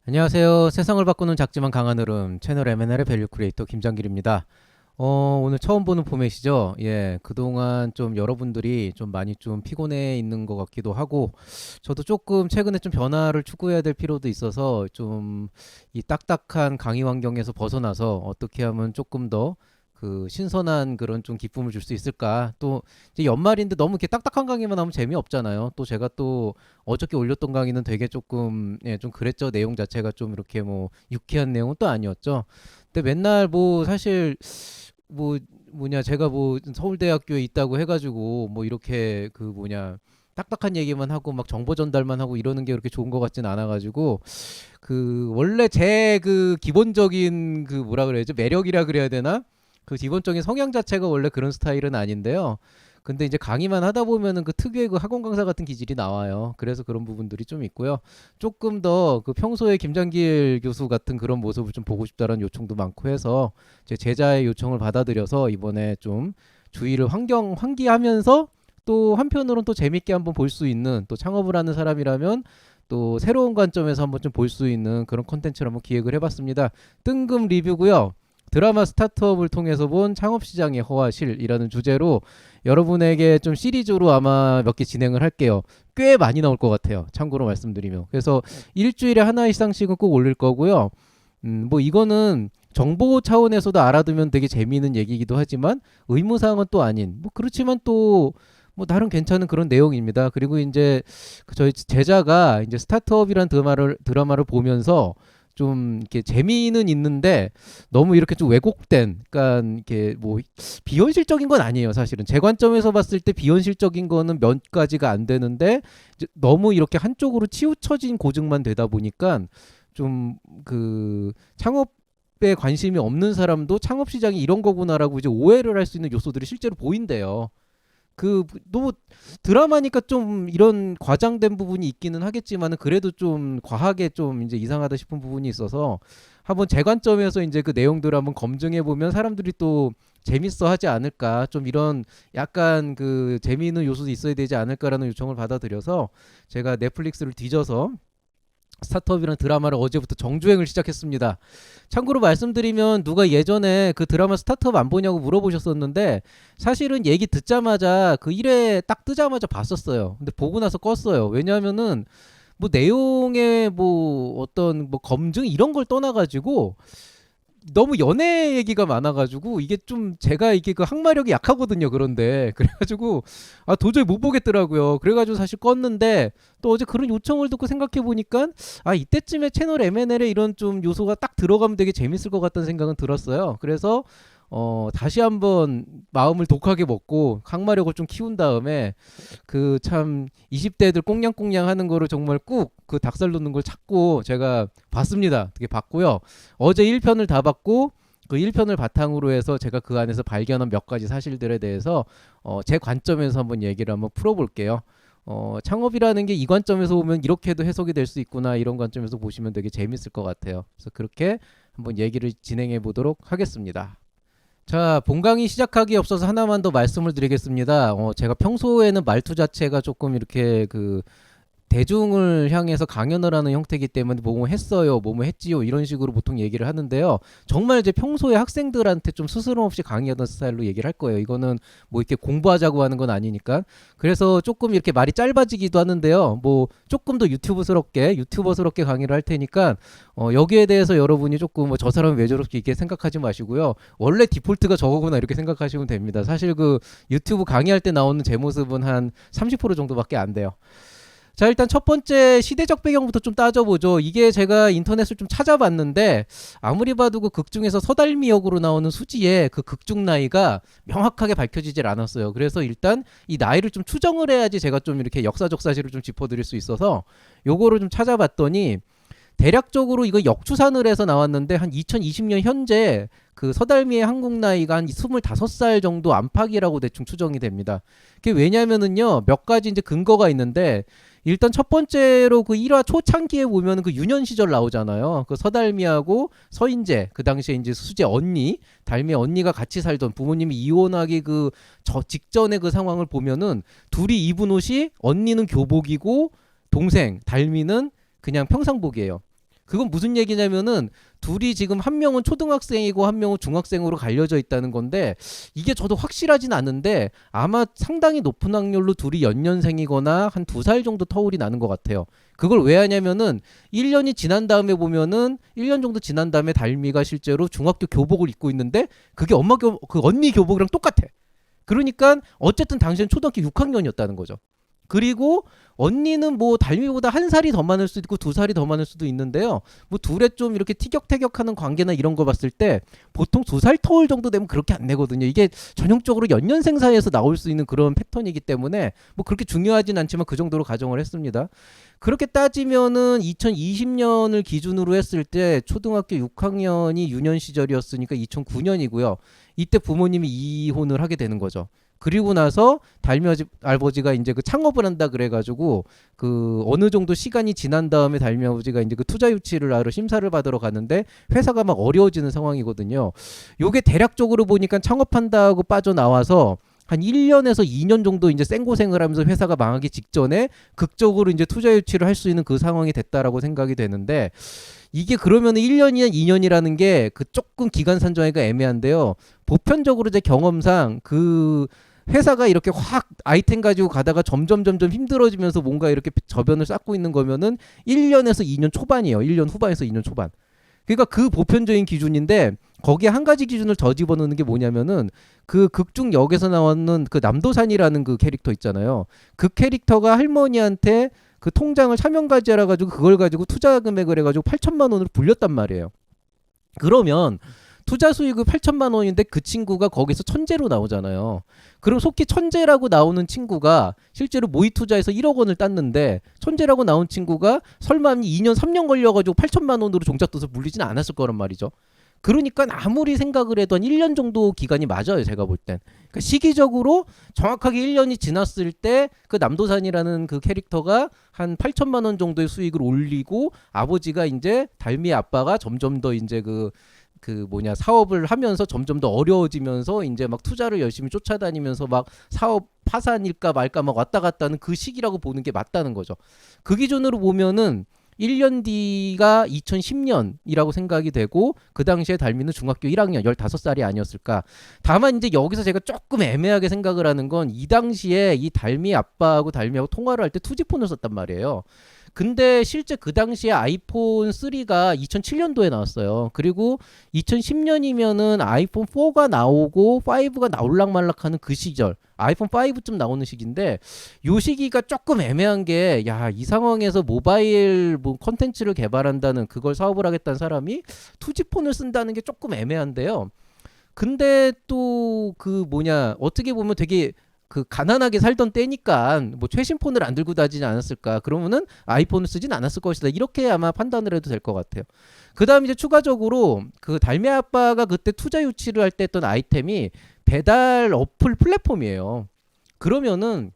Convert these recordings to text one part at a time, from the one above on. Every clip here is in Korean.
안녕하세요. 세상을 바꾸는 작지만 강한 흐름 채널 M&L의 밸류 크리에이터 김장길입니다. 오늘 처음 보는 포맷이죠. 예, 그동안 좀 여러분들이 좀 많이 좀 피곤해 있는 것 같기도 하고, 저도 조금 최근에 좀 변화를 추구해야 될 필요도 있어서 좀 이 딱딱한 강의 환경에서 벗어나서 어떻게 하면 조금 더 그 신선한 그런 좀 기쁨을 줄 수 있을까? 또 이제 연말인데 너무 이렇게 딱딱한 강의만 하면 재미없잖아요. 또 제가 또 어저께 올렸던 강의는 되게 조금 좀 그랬죠. 내용 자체가 좀 이렇게 뭐 유쾌한 내용은 또 아니었죠. 근데 맨날 뭐 사실 뭐 제가 뭐 서울대학교에 있다고 해가지고 뭐 이렇게 그 딱딱한 얘기만 하고 막 정보 전달만 하고 이러는 게 그렇게 좋은 것 같진 않아가지고 그 원래 제 그 기본적인 그 뭐라 그래야죠, 매력이라 그래야 되나, 그 기본적인 성향 자체가 원래 그런 스타일은 아닌데요. 근데 이제 강의만 하다 보면은 그 특유의 그 학원 강사 같은 기질이 나와요. 그래서 그런 부분들이 좀 있고요. 조금 더 그 평소에 김장길 교수 같은 그런 모습을 좀 보고 싶다는 요청도 많고 해서 제 제자의 요청을 받아들여서 이번에 좀 주의를 환기하면서 또 한편으로는 또 재밌게 한번 볼 수 있는, 또 창업을 하는 사람이라면 또 새로운 관점에서 한번 좀 볼 수 있는 그런 콘텐츠를 한번 기획을 해봤습니다. 뜬금 리뷰고요. 드라마 스타트업을 통해서 본 창업시장의 허와실이라는 주제로 여러분에게 좀 시리즈로 아마 몇 개 진행을 할게요. 꽤 많이 나올 것 같아요. 참고로 말씀드리면. 그래서 일주일에 하나 이상씩은 꼭 올릴 거고요. 뭐 이거는 정보 차원에서도 알아두면 되게 재미있는 얘기이기도 하지만 의무사항은 또 아닌, 뭐 그렇지만 또 뭐 나름 괜찮은 그런 내용입니다. 그리고 이제 그 저희 제자가 이제 스타트업이란 드라마를 보면서 좀 이렇게 재미는 있는데 너무 이렇게 좀 왜곡된, 그러니까 이렇게 뭐 비현실적인 건 아니에요. 사실은 제 관점에서 봤을 때 비현실적인 거는 몇 가지가 안 되는데 이제 너무 이렇게 한쪽으로 치우쳐진 고증만 되다 보니까 좀 그 창업에 관심이 없는 사람도 창업 시장이 이런 거구나라고 이제 오해를 할 수 있는 요소들이 실제로 보인대요. 그 너무 드라마니까 좀 이런 과장된 부분이 있기는 하겠지만은 그래도 좀 과하게 좀 이제 이상하다 싶은 부분이 있어서 한번 제 관점에서 이제 그 내용들을 한번 검증해 보면 사람들이 또 재밌어 하지 않을까, 좀 이런 약간 그 재미있는 요소도 있어야 되지 않을까라는 요청을 받아들여서 제가 넷플릭스를 뒤져서 스타트업이라는 드라마를 어제부터 정주행을 시작했습니다. 참고로 말씀드리면 누가 예전에 그 드라마 스타트업 안 보냐고 물어보셨었는데 사실은 얘기 듣자마자 그 1회 딱 뜨자마자 봤었어요. 근데 보고 나서 껐어요. 왜냐하면은 뭐 내용의 뭐 어떤 뭐 검증 이런 걸 떠나가지고 너무 연애 얘기가 많아가지고 이게 좀 제가 이게 그 항마력이 약하거든요. 그런데 그래가지고 아 도저히 못 보겠더라고요. 그래가지고 사실 껐는데 또 어제 그런 요청을 듣고 생각해 보니까 아 이때쯤에 채널 M&L에 이런 좀 요소가 딱 들어가면 되게 재밌을 것 같다는 생각은 들었어요. 그래서 다시 한번 마음을 독하게 먹고 항마력을 좀 키운 다음에 그 참 20대들 꽁냥꽁냥 하는 거를 정말 꾹 그 닭살 돋는 걸 찾고 제가 봤습니다. 되게 봤고요. 어제 1편을 다 봤고 그 1편을 바탕으로 해서 제가 그 안에서 발견한 몇 가지 사실들에 대해서 제 관점에서 한번 얘기를 한번 풀어볼게요. 창업이라는 게 이 관점에서 보면 이렇게도 해석이 될 수 있구나, 이런 관점에서 보시면 되게 재밌을 것 같아요. 그래서 그렇게 한번 얘기를 진행해 보도록 하겠습니다. 자, 본강의 시작하기에 앞서서 하나만 더 말씀을 드리겠습니다. 제가 평소에는 말투 자체가 조금 이렇게 그 대중을 향해서 강연을 하는 형태이기 때문에 뭐뭐 했어요, 뭐뭐 했지요 이런 식으로 보통 얘기를 하는데요. 정말 이제 평소에 학생들한테 좀 스스럼 없이 강의하던 스타일로 얘기를 할 거예요. 이거는 뭐 이렇게 공부하자고 하는 건 아니니까. 그래서 조금 이렇게 말이 짧아지기도 하는데요. 뭐 조금 더 유튜버스럽게 강의를 할 테니까 여기에 대해서 여러분이 조금 뭐 저 사람은 왜 저렇게 이렇게 생각하지 마시고요. 원래 디폴트가 저거구나 이렇게 생각하시면 됩니다. 사실 그 유튜브 강의할 때 나오는 제 모습은 한 30% 정도밖에 안 돼요. 자, 일단 첫 번째 시대적 배경부터 좀 따져보죠. 이게 제가 인터넷을 좀 찾아봤는데 아무리 봐도 그 극 중에서 서달미 역으로 나오는 수지의 그 극중 나이가 명확하게 밝혀지질 않았어요. 그래서 일단 이 나이를 좀 추정을 해야지 제가 좀 이렇게 역사적 사실을 좀 짚어드릴 수 있어서 요거를 좀 찾아봤더니 대략적으로 이거 역추산을 해서 나왔는데 한 2020년 현재 그 서달미의 한국 나이가 한 25살 정도 안팎이라고 대충 추정이 됩니다. 그게 왜냐면은요, 몇 가지 이제 근거가 있는데 일단 첫 번째로 그 1화 초창기에 보면 그 유년 시절 나오잖아요. 그 서달미하고 서인재, 그 당시에 이제 수재 언니, 달미 언니가 같이 살던, 부모님이 이혼하기 그 저 직전의 그 상황을 보면은 둘이 입은 옷이 언니는 교복이고 동생 달미는 그냥 평상복이에요. 그건 무슨 얘기냐면은 둘이 지금 한 명은 초등학생이고 한 명은 중학생으로 갈려져 있다는 건데 이게 저도 확실하진 않은데 아마 상당히 높은 확률로 둘이 연년생이거나 한 2살 정도 터울이 나는 것 같아요. 그걸 왜 하냐면은 1년이 지난 다음에 보면은 1년 정도 지난 다음에 달미가 실제로 중학교 교복을 입고 있는데 그게 그 언니 교복이랑 똑같아. 그러니까 어쨌든 당시엔 초등학교 6학년이었다는 거죠. 그리고 언니는 뭐 달미보다 한 살이 더 많을 수도 있고 2살이 더 많을 수도 있는데요. 뭐 둘의 좀 이렇게 티격태격하는 관계나 이런 거 봤을 때 보통 2살 터울 정도 되면 그렇게 안 내거든요. 이게 전형적으로 연년생 사이에서 나올 수 있는 그런 패턴이기 때문에 뭐 그렇게 중요하진 않지만 그 정도로 가정을 했습니다. 그렇게 따지면은 2020년을 기준으로 했을 때 초등학교 6학년이 유년 시절이었으니까 2009년이고요. 이때 부모님이 이혼을 하게 되는 거죠. 그리고 나서 달미 아버지가 이제 그 창업을 한다 그래가지고 그 어느 정도 시간이 지난 다음에 달미 아버지가 이제 그 투자 유치를 하러 심사를 받으러 가는데 회사가 막 어려워지는 상황이거든요. 요게 대략적으로 보니까 창업한다고 빠져나와서 한 1년에서 2년 정도 이제 생고생을 하면서 회사가 망하기 직전에 극적으로 이제 투자 유치를 할 수 있는 그 상황이 됐다라고 생각이 되는데 이게 그러면 1년이나 2년이라는 게 그 조금 기간 산정하기가 애매한데요. 보편적으로 제 경험상 그 회사가 이렇게 확 아이템 가지고 가다가 점점 힘들어지면서 뭔가 이렇게 저변을 쌓고 있는 거면은 1년에서 2년 초반이에요. 1년 후반에서 2년 초반. 그러니까 그 보편적인 기준인데 거기에 한 가지 기준을 더 집어넣는 게 뭐냐면은 그 극중 역에서 나왔는 그 남도산이라는 그 캐릭터 있잖아요. 그 캐릭터가 할머니한테 그 통장을 차명가지하라 가지고 그걸 가지고 투자 금액을 해가지고 8천만 원으로 불렸단 말이에요. 그러면 투자 수익이 8천만 원인데 그 친구가 거기서 천재로 나오잖아요. 그럼 속히 천재라고 나오는 친구가 실제로 모의 투자에서 1억 원을 땄는데 천재라고 나온 친구가 설마 2년 3년 걸려가지고 8천만 원으로 종잣돈을 물리진 않았을 거란 말이죠. 그러니까 아무리 생각을 해도 한 1년 정도 기간이 맞아요. 제가 볼 땐. 그러니까 시기적으로 정확하게 1년이 지났을 때 그 남도산이라는 그 캐릭터가 한 8천만 원 정도의 수익을 올리고 아버지가 이제 달미의 아빠가 점점 더 이제 그 뭐냐 사업을 하면서 점점 더 어려워지면서 이제 막 투자를 열심히 쫓아다니면서 막 사업 파산일까 말까 막 왔다 갔다 하는 그 시기라고 보는 게 맞다는 거죠. 그 기준으로 보면은 1년 뒤가 2010년이라고 생각이 되고 그 당시에 달미는 중학교 1학년 15살이 아니었을까. 다만 이제 여기서 제가 조금 애매하게 생각을 하는 건 이 당시에 이 달미 아빠하고 달미하고 통화를 할 때 투지폰을 썼단 말이에요. 근데 실제 그 당시에 아이폰 3가 2007년도에 나왔어요. 그리고 2010년이면은 아이폰 4가 나오고 5가 나올락말락하는 그 시절. 아이폰 5쯤 나오는 시기인데 요 시기가 조금 애매한 게 야, 이 상황에서 모바일 뭐 컨텐츠를 개발한다는 그걸 사업을 하겠다는 사람이 투지폰을 쓴다는 게 조금 애매한데요. 근데 또 그 뭐냐 어떻게 보면 되게 그 가난하게 살던 때니까 뭐 최신 폰을 안 들고 다니지 않았을까. 그러면은 아이폰을 쓰진 않았을 것이다. 이렇게 아마 판단을 해도 될 것 같아요. 그다음 이제 추가적으로 그 달미 아빠가 그때 투자 유치를 할 때 했던 아이템이 배달 어플 플랫폼이에요. 그러면은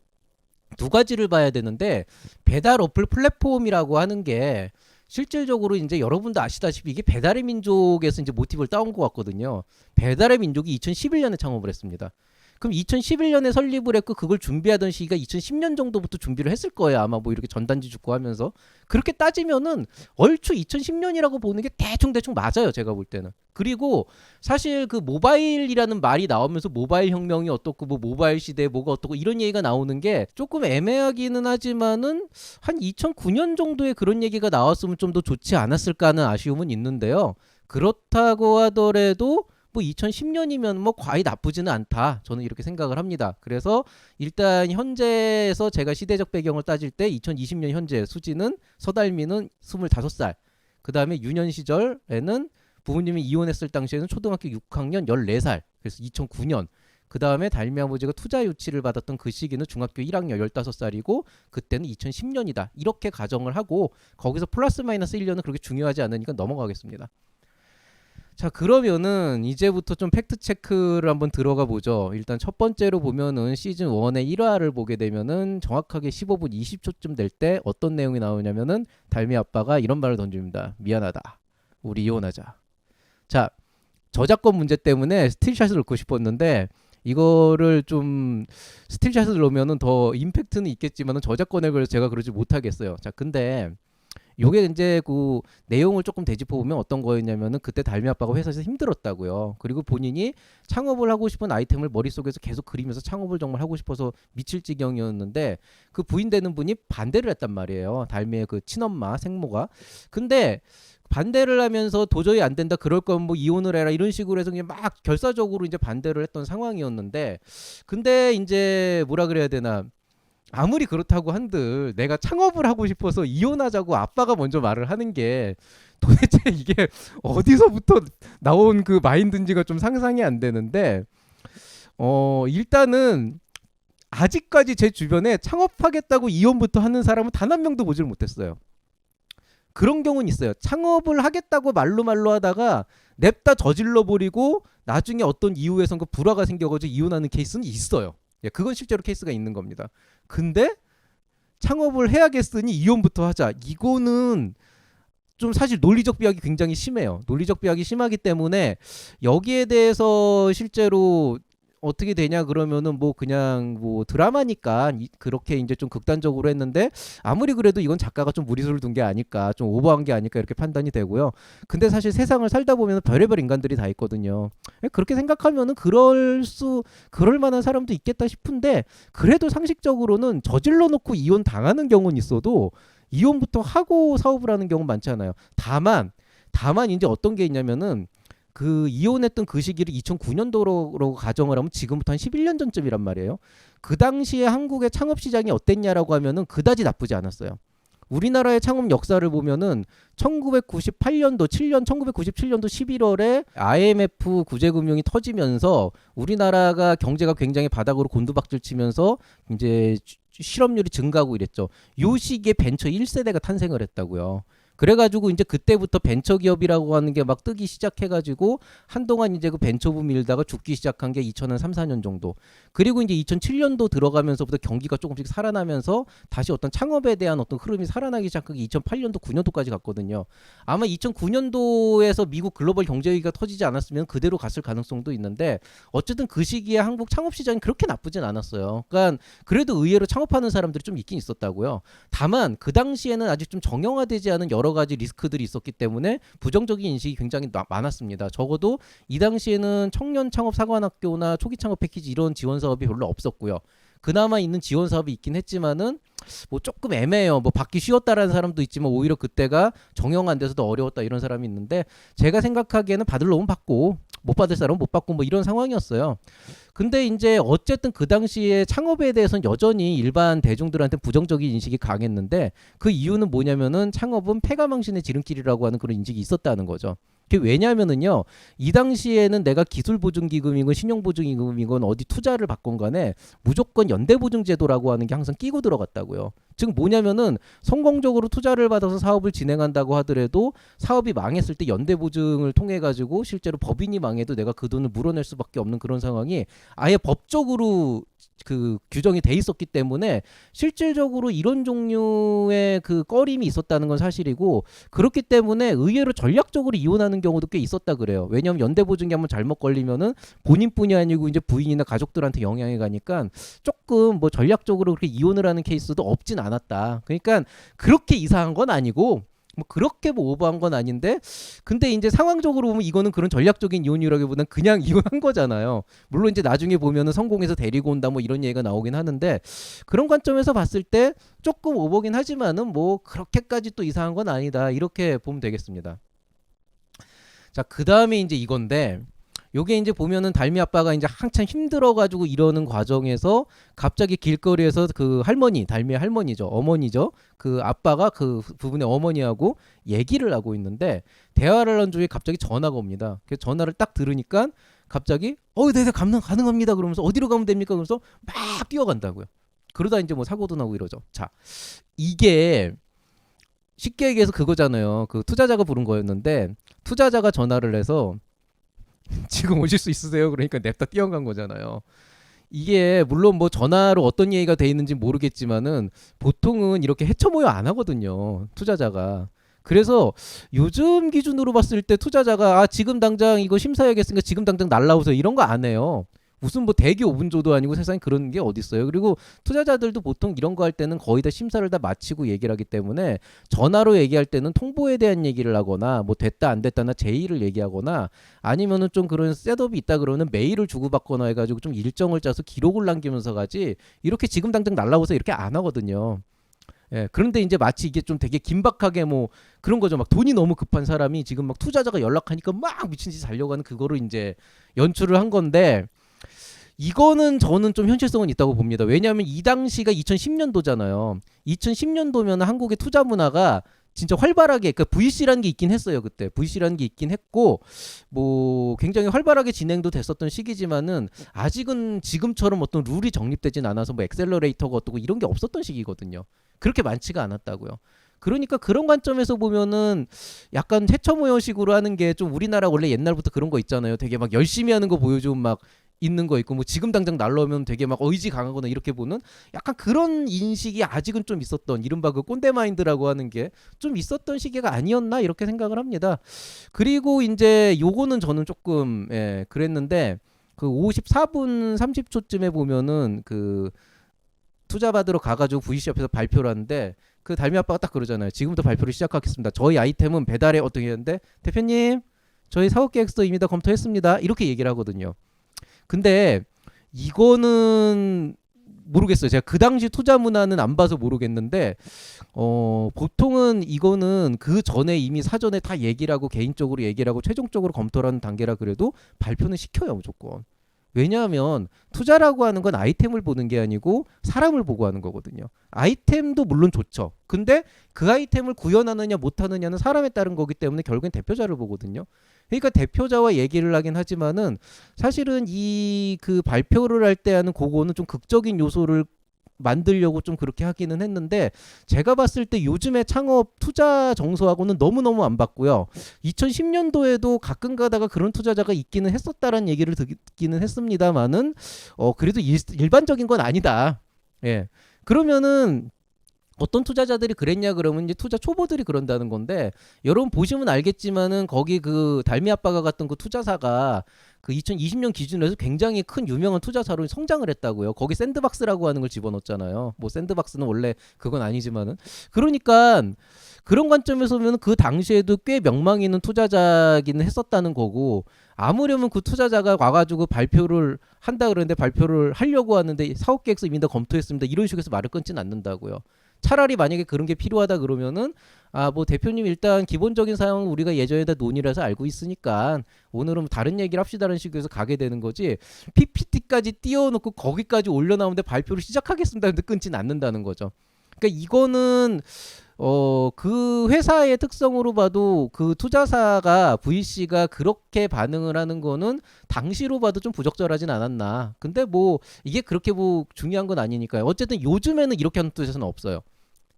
두 가지를 봐야 되는데 배달 어플 플랫폼이라고 하는 게 실질적으로 이제 여러분도 아시다시피 이게 배달의 민족에서 이제 모티브를 따온 것 같거든요. 배달의 민족이 2011년에 창업을 했습니다. 그럼 2011년에 설립을 했고 그걸 준비하던 시기가 2010년 정도부터 준비를 했을 거예요. 아마 뭐 이렇게 전단지 줍고 하면서. 그렇게 따지면은 얼추 2010년이라고 보는 게 대충 맞아요. 제가 볼 때는. 그리고 사실 그 모바일이라는 말이 나오면서 모바일 혁명이 어떻고 뭐 모바일 시대에 뭐가 어떻고 이런 얘기가 나오는 게 조금 애매하기는 하지만은 한 2009년 정도에 그런 얘기가 나왔으면 좀 더 좋지 않았을까 하는 아쉬움은 있는데요. 그렇다고 하더라도 뭐 2010년이면 뭐 과히 나쁘지는 않다. 저는 이렇게 생각을 합니다. 그래서 일단 현재에서 제가 시대적 배경을 따질 때 2020년 현재 수지는 서달미는 25살. 그다음에 유년 시절에는 부모님이 이혼했을 당시에는 초등학교 6학년 14살. 그래서 2009년. 그다음에 달미 아버지가 투자 유치를 받았던 그 시기는 중학교 1학년 15살이고 그때는 2010년이다. 이렇게 가정을 하고 거기서 플러스 마이너스 1년은 그렇게 중요하지 않으니까 넘어가겠습니다. 자, 그러면은 이제부터 좀 팩트 체크를 한번 들어가 보죠. 일단 첫 번째로 보면은 시즌 1의 1화를 보게 되면은 정확하게 15분 20초쯤 될 때 어떤 내용이 나오냐면은 달미 아빠가 이런 말을 던집니다. 미안하다. 우리 이혼하자. 자, 저작권 문제 때문에 스틸샷을 넣고 싶었는데 이거를 좀 스틸샷을 넣으면은 더 임팩트는 있겠지만은 저작권에 걸려 제가 그러지 못하겠어요. 자, 근데 요게 이제 그 내용을 조금 되짚어 보면 어떤 거였냐면은 그때 달미 아빠가 회사에서 힘들었다고요. 그리고 본인이 창업을 하고 싶은 아이템을 머릿속에서 계속 그리면서 창업을 정말 하고 싶어서 미칠 지경이었는데 그 부인 되는 분이 반대를 했단 말이에요. 달미의 그 친엄마 생모가. 근데 반대를 하면서 도저히 안 된다 그럴 거면 뭐 이혼을 해라 이런 식으로 해서 그냥 막 결사적으로 이제 반대를 했던 상황이었는데 근데 이제 뭐라 그래야 되나 아무리 그렇다고 한들 내가 창업을 하고 싶어서 이혼하자고 아빠가 먼저 말을 하는 게 도대체 이게 어디서부터 나온 그 마인드인지가 좀 상상이 안 되는데 일단은 아직까지 제 주변에 창업하겠다고 이혼부터 하는 사람은 단 한 명도 보질 못했어요. 그런 경우는 있어요. 창업을 하겠다고 말로 하다가 냅다 저질러 버리고 나중에 어떤 이유에선 그 불화가 생겨가지고 이혼하는 케이스는 있어요. 예, 그건 실제로 케이스가 있는 겁니다. 근데 창업을 해야겠으니 이혼부터 하자. 이거는 좀 사실 논리적 비약이 굉장히 심해요. 논리적 비약이 심하기 때문에 여기에 대해서 실제로 어떻게 되냐 그러면은 뭐 그냥 뭐 드라마니까 그렇게 이제 좀 극단적으로 했는데 아무리 그래도 이건 작가가 좀 무리수를 둔 게 아닐까 좀 오버한 게 아닐까 이렇게 판단이 되고요. 근데 사실 세상을 살다 보면 별의별 인간들이 다 있거든요. 그렇게 생각하면은 그럴 만한 사람도 있겠다 싶은데 그래도 상식적으로는 저질러 놓고 이혼 당하는 경우는 있어도 이혼부터 하고 사업을 하는 경우는 많지 않아요. 다만 이제 어떤 게 있냐면은 그 이혼했던 그 시기를 2009년도로 가정을 하면 지금부터 한 11년 전쯤이란 말이에요. 그 당시에 한국의 창업 시장이 어땠냐라고 하면은 그다지 나쁘지 않았어요. 우리나라의 창업 역사를 보면은 1998년도 1997년도 11월에 IMF 구제금융이 터지면서 우리나라가 경제가 굉장히 바닥으로 곤두박질 치면서 이제 실업률이 증가하고 이랬죠. 요 시기에 벤처 1세대가 탄생을 했다고요. 그래가지고 이제 그때부터 벤처 기업이라고 하는 게 막 뜨기 시작해가지고 한동안 이제 그 벤처붐 일다가 죽기 시작한 게 2003, 4년 정도. 그리고 이제 2007년도 들어가면서부터 경기가 조금씩 살아나면서 다시 어떤 창업에 대한 어떤 흐름이 살아나기 시작한 게 2008년도, 9년도까지 갔거든요. 아마 2009년도에서 미국 글로벌 경제 위기가 터지지 않았으면 그대로 갔을 가능성도 있는데 어쨌든 그 시기에 한국 창업 시장이 그렇게 나쁘진 않았어요. 그러니까 그래도 의외로 창업하는 사람들이 좀 있긴 있었다고요. 다만 그 당시에는 아직 좀 정형화되지 않은 여러 가지 리스크들이 있었기 때문에 부정적인 인식이 굉장히 많았습니다. 적어도 이 당시에는 청년 창업 사관학교나 초기 창업 패키지 이런 지원 사업이 별로 없었고요. 그나마 있는 지원 사업이 있긴 했지만은 뭐 조금 애매해요. 뭐 받기 쉬웠다라는 사람도 있지만 오히려 그때가 정형 안 돼서도 어려웠다 이런 사람이 있는데 제가 생각하기에는 받을 놈은 받고 못 받을 사람은 못 받고 뭐 이런 상황이었어요. 근데 이제 어쨌든 그 당시에 창업에 대해서는 여전히 일반 대중들한테 부정적인 인식이 강했는데 그 이유는 뭐냐면은 창업은 패가망신의 지름길이라고 하는 그런 인식이 있었다는 거죠. 그게 왜냐면은요, 이 당시에는 내가 기술보증기금이건 신용보증기금이건 어디 투자를 받건 간에 무조건 연대보증제도라고 하는 게 항상 끼고 들어갔다고요. 즉 뭐냐면은 성공적으로 투자를 받아서 사업을 진행한다고 하더라도 사업이 망했을 때 연대보증을 통해 가지고 실제로 법인이 망해도 내가 그 돈을 물어낼 수밖에 없는 그런 상황이 아예 법적으로 그 규정이 돼 있었기 때문에 실질적으로 이런 종류의 그 꺼림이 있었다는 건 사실이고 그렇기 때문에 의외로 전략적으로 이혼하는 경우도 꽤 있었다 그래요. 왜냐하면 연대보증이 한번 잘못 걸리면은 본인뿐이 아니고 이제 부인이나 가족들한테 영향이 가니까 조금 뭐 전략적으로 그렇게 이혼을 하는 케이스도 없진 않았다. 그러니까 그렇게 이상한 건 아니고 뭐 그렇게 뭐 오버한 건 아닌데 근데 이제 상황적으로 보면 이거는 그런 전략적인 이혼이라기보다는 그냥 이혼한 거잖아요. 물론 이제 나중에 보면은 성공해서 데리고 온다 뭐 이런 얘기가 나오긴 하는데 그런 관점에서 봤을 때 조금 오버긴 하지만은 뭐 그렇게까지 또 이상한 건 아니다 이렇게 보면 되겠습니다. 자, 그 다음에 이제 이건데 요게 이제 보면은 달미 아빠가 이제 한참 힘들어가지고 이러는 과정에서 갑자기 길거리에서 그 할머니, 달미의 할머니죠, 어머니죠. 그 아빠가 그 부분의 어머니하고 얘기를 하고 있는데 대화를 한 중에 갑자기 전화가 옵니다. 그 전화를 딱 들으니까 갑자기 네, 가능합니다. 그러면서 어디로 가면 됩니까? 그러면서 막 뛰어간다고요. 그러다 이제 뭐 사고도 나고 이러죠. 자, 이게 쉽게 얘기해서 그거잖아요. 그 투자자가 부른 거였는데 투자자가 전화를 해서 지금 오실 수 있으세요? 그러니까 냅다 뛰어간 거잖아요. 이게 물론 뭐 전화로 어떤 얘기가 돼 있는지 모르겠지만은 보통은 이렇게 해쳐 모여 안 하거든요. 투자자가. 그래서 요즘 기준으로 봤을 때 투자자가 지금 당장 이거 심사해야겠으니까 지금 당장 날라오세요 이런 거 안 해요. 무슨 뭐 대기 5분조도 아니고 세상에 그런 게 어딨어요. 그리고 투자자들도 보통 이런 거 할 때는 거의 다 심사를 다 마치고 얘기를 하기 때문에 전화로 얘기할 때는 통보에 대한 얘기를 하거나 뭐 됐다 안 됐다나 제의를 얘기하거나 아니면은 좀 그런 셋업이 있다 그러면 메일을 주고받거나 해가지고 좀 일정을 짜서 기록을 남기면서 가지 이렇게 지금 당장 날라오서 이렇게 안 하거든요. 예, 그런데 이제 마치 이게 좀 되게 긴박하게 뭐 그런 거죠. 막 돈이 너무 급한 사람이 지금 막 투자자가 연락하니까 막 미친 듯이 달려가는 그거를 이제 연출을 한 건데 이거는 저는 좀 현실성은 있다고 봅니다. 왜냐하면 이 당시가 2010년도잖아요. 2010년도면 한국의 투자 문화가 진짜 활발하게 그 VC라는 게 있긴 했어요. 그때 VC라는 게 있긴 했고 뭐 굉장히 활발하게 진행도 됐었던 시기지만은 아직은 지금처럼 어떤 룰이 정립되진 않아서 뭐 엑셀러레이터가 어떻고 이런 게 없었던 시기거든요. 그렇게 많지가 않았다고요. 그러니까 그런 관점에서 보면은 약간 해처모여식으로 하는 게 좀 우리나라 원래 옛날부터 그런 거 있잖아요. 되게 막 열심히 하는 거 보여주면 막 있는 거 있고 뭐 지금 당장 날라오면 되게 막 의지 강하거나 이렇게 보는 약간 그런 인식이 아직은 좀 있었던 이른바 그 꼰대 마인드라고 하는 게 좀 있었던 시기가 아니었나 이렇게 생각을 합니다. 그리고 이제 요거는 저는 조금 그랬는데 그 54분 30초쯤에 보면은 그 투자 받으러 가가지고 VC 앞에서 발표를 하는데 그 달미 아빠가 딱 그러잖아요. 지금부터 발표를 시작하겠습니다. 저희 아이템은 배달에 어떻게 했는데 대표님 저희 사업 계획서 이미 다 검토했습니다. 이렇게 얘기를 하거든요. 근데 이거는 모르겠어요. 제가 그 당시 투자 문화는 안 봐서 모르겠는데 보통은 이거는 그 전에 이미 사전에 다 얘기를 하고 개인적으로 얘기를 하고 최종적으로 검토를 하는 단계라 그래도 발표는 시켜요 무조건. 왜냐하면 투자라고 하는 건 아이템을 보는 게 아니고 사람을 보고 하는 거거든요. 아이템도 물론 좋죠. 근데 그 아이템을 구현하느냐 못하느냐는 사람에 따른 거기 때문에 결국엔 대표자를 보거든요. 그러니까 대표자와 얘기를 하긴 하지만은 사실은 이 그 발표를 할 때 하는 그거는 좀 극적인 요소를 만들려고 좀 그렇게 하기는 했는데 제가 봤을 때 요즘의 창업 투자 정서하고는 너무너무 안 맞고요. 2010년도에도 가끔 가다가 그런 투자자가 있기는 했었다라는 얘기를 듣기는 했습니다만은 그래도 일반적인 건 아니다. 예. 그러면은 어떤 투자자들이 그랬냐 그러면 이제 투자 초보들이 그런다는 건데 여러분 보시면 알겠지만은 거기 그 달미 아빠가 갔던 그 투자사가 그 2020년 기준으로 해서 굉장히 큰 유명한 투자사로 성장을 했다고요. 거기 샌드박스라고 하는 걸 집어넣었잖아요. 뭐 샌드박스는 원래 그건 아니지만은 그러니까 그런 관점에서 보면 그 당시에도 꽤 명망 있는 투자자기는 했었다는 거고 아무려면 그 투자자가 와가지고 발표를 한다 그러는데 발표를 하려고 하는데 사업 계획서 이미 다 검토했습니다. 이런 식으로 해서 말을 끊지는 않는다고요. 차라리 만약에 그런 게 필요하다 그러면은 뭐 대표님 일단 기본적인 사항은 우리가 예전에 다 논의를 해서 알고 있으니까 오늘은 다른 얘기를 합시다라는 식으로 해서 가게 되는 거지 PPT까지 띄워놓고 거기까지 올려나오는데 발표를 시작하겠습니다 근데 끊지는 않는다는 거죠. 그러니까 이거는 그 회사의 특성으로 봐도 그 투자사가 VC가 그렇게 반응을 하는 거는 당시로 봐도 좀 부적절하진 않았나. 근데 뭐 이게 그렇게 뭐 중요한 건 아니니까요. 어쨌든 요즘에는 이렇게 하는 투자사는 없어요.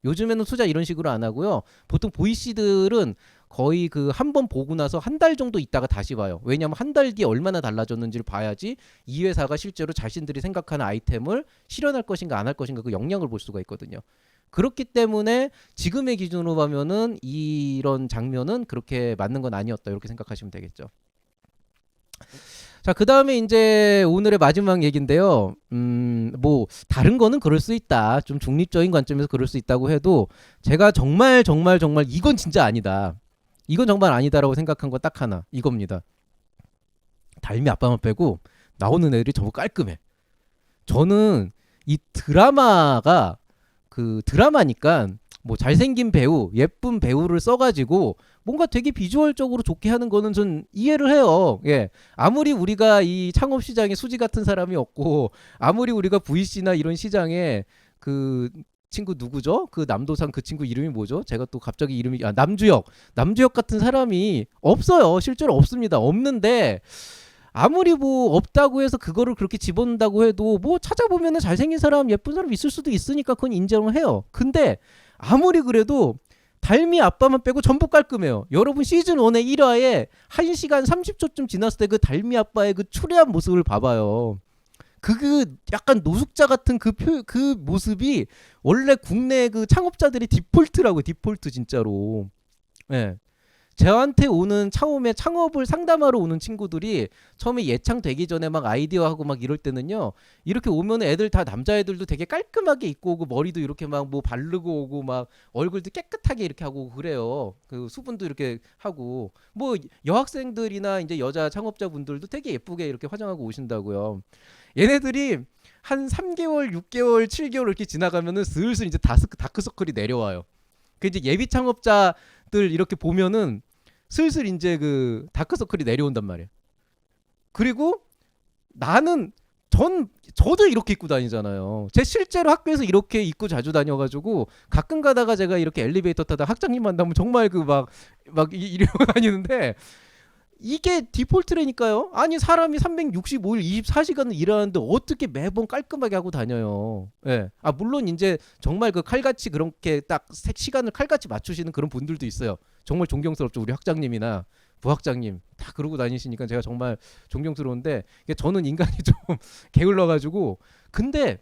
요즘에는 투자 이런 식으로 안 하고요. 보통 VC들은 거의 그 한 번 보고 나서 한 달 정도 있다가 다시 봐요. 왜냐하면 한 달 뒤에 얼마나 달라졌는지를 봐야지 이 회사가 실제로 자신들이 생각하는 아이템을 실현할 것인가 안 할 것인가 그 역량을 볼 수가 있거든요. 그렇기 때문에 지금의 기준으로 보면은 이런 장면은 그렇게 맞는 건 아니었다 이렇게 생각하시면 되겠죠. 자, 그 다음에 이제 오늘의 마지막 얘기인데요. 뭐 다른 거는 그럴 수 있다. 좀 중립적인 관점에서 그럴 수 있다고 해도 제가 정말 정말 정말 이건 진짜 아니다. 이건 정말 아니다라고 생각한 건 딱 하나 이겁니다. 달미 아빠만 빼고 나오는 애들이 저거 깔끔해. 저는 이 드라마가 그 드라마니까 뭐 잘생긴 배우, 예쁜 배우를 써가지고 뭔가 되게 비주얼적으로 좋게 하는 거는 전 이해를 해요. 예. 아무리 우리가 이 창업 시장에 수지 같은 사람이 없고 아무리 우리가 VC나 이런 시장에 그 친구 누구죠? 그 남도산 그 친구 이름이 뭐죠? 제가 또 갑자기 이름이 남주혁 같은 사람이 없어요. 실제로 없습니다. 없는데 아무리 뭐 없다고 해서 그거를 그렇게 집어넣는다고 해도 뭐 찾아보면은 잘생긴 사람 예쁜 사람 있을 수도 있으니까 그건 인정을 해요. 근데 아무리 그래도 달미 아빠만 빼고 전부 깔끔해요. 여러분 시즌 1의 1화에 1시간 30초쯤 지났을 때 그 달미 아빠의 그 추레한 모습을 봐봐요. 그 약간 노숙자 같은 그 모습이 원래 국내 그 창업자들의 디폴트라고 디폴트 진짜로. 예. 저한테 오는 처음에 창업을 상담하러 오는 친구들이 처음에 예창 되기 전에 막 아이디어하고 막 이럴 때는요. 이렇게 오면 애들 다 남자애들도 되게 깔끔하게 입고 오고 머리도 이렇게 막 뭐 바르고 오고 막 얼굴도 깨끗하게 이렇게 하고 그래요. 그 수분도 이렇게 하고 뭐 여학생들이나 이제 여자 창업자분들도 되게 예쁘게 이렇게 화장하고 오신다고요. 얘네들이 한 3개월, 6개월, 7개월 이렇게 지나가면은 슬슬 이제 다크서클이 내려와요. 그 이제 예비 창업자들 이렇게 보면은 슬슬 이제 그 다크서클이 내려온단 말이에요. 그리고 나는 저도 이렇게 입고 다니잖아요. 제 실제로 학교에서 이렇게 입고 자주 다녀가지고 가끔 가다가 제가 이렇게 엘리베이터 타다 학장님 만나면 정말 그 막 이러고 다니는데 이게 디폴트라니까요. 아니 사람이 365일 24시간을 일하는데 어떻게 매번 깔끔하게 하고 다녀요. 예. 아 물론 이제 정말 그 칼같이 그렇게 딱 시간을 칼같이 맞추시는 그런 분들도 있어요. 정말 존경스럽죠. 우리 학장님이나 부학장님 다 그러고 다니시니까 제가 정말 존경스러운데 이게 저는 인간이 좀 게을러 가지고 근데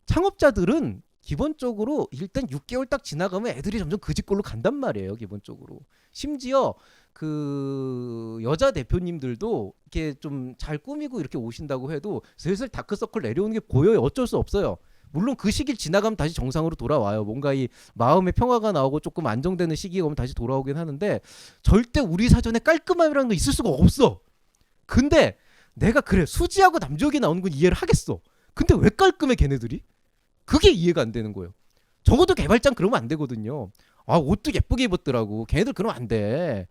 창업자들은 기본적으로 일단 6개월 딱 지나가면 애들이 점점 그 집 걸로 간단 말이에요. 기본적으로. 심지어 그 여자 대표님들도 이렇게 좀 잘 꾸미고 이렇게 오신다고 해도 슬슬 다크서클 내려오는 게 보여요. 어쩔 수 없어요. 물론 그 시기를 지나가면 다시 정상으로 돌아와요. 뭔가 이 마음의 평화가 나오고 조금 안정되는 시기가 오면 다시 돌아오긴 하는데 절대 우리 사전에 깔끔함이라는 거 있을 수가 없어. 근데 내가 그래 수지하고 남주혁이 나오는 건 이해를 하겠어. 근데 왜 깔끔해 걔네들이? 그게 이해가 안 되는 거예요. 적어도 개발장 그러면 안 되거든요. 아 옷도 예쁘게 입었더라고. 걔네들 그러면 안 돼.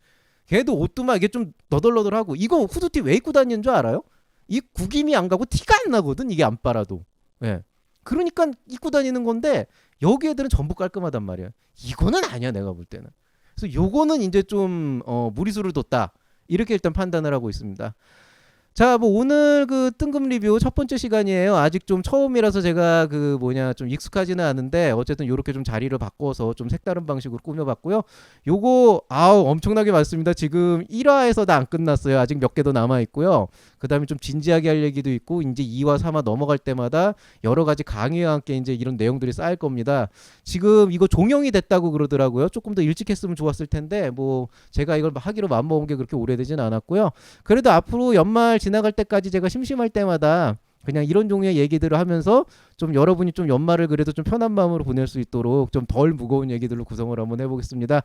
걔네들 옷도 막 이게 좀 너덜너덜하고 이거 후드티 왜 입고 다니는 줄 알아요? 이 구김이 안 가고 티가 안 나거든 이게 안 빨아도. 예. 그러니까 입고 다니는 건데 여기 애들은 전부 깔끔하단 말이야. 이거는 아니야 내가 볼 때는. 그래서 요거는 이제 좀 무리수를 뒀다. 이렇게 일단 판단을 하고 있습니다. 자, 뭐 오늘 그 뜬금 리뷰 첫 번째 시간이에요. 아직 좀 처음이라서 제가 그 뭐냐 좀 익숙하지는 않은데 어쨌든 요렇게 좀 자리를 바꿔서 좀 색다른 방식으로 꾸며봤고요. 요거 아우 엄청나게 많습니다. 지금 1화에서 다 안 끝났어요. 아직 몇 개 더 남아 있고요. 그다음에 좀 진지하게 할 얘기도 있고 이제 2화, 3화 넘어갈 때마다 여러 가지 강의와 함께 이제 이런 내용들이 쌓일 겁니다. 지금 이거 종영이 됐다고 그러더라고요. 조금 더 일찍 했으면 좋았을 텐데 뭐 제가 이걸 하기로 마음먹은 게 그렇게 오래되진 않았고요. 그래도 앞으로 연말 지나갈 때까지 제가 심심할 때마다 그냥 이런 종류의 얘기들을 하면서 좀 여러분이 좀 연말을 그래도 좀 편한 마음으로 보낼 수 있도록 좀 덜 무거운 얘기들로 구성을 한번 해보겠습니다.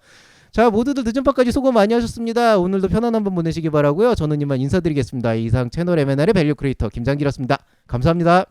자, 모두들 늦은 밤까지 수고 많이 하셨습니다. 오늘도 편안한 밤 보내시기 바라고요. 저는 이만 인사드리겠습니다. 이상 채널 M&R의 밸류 크리에이터 김장기였습니다. 감사합니다.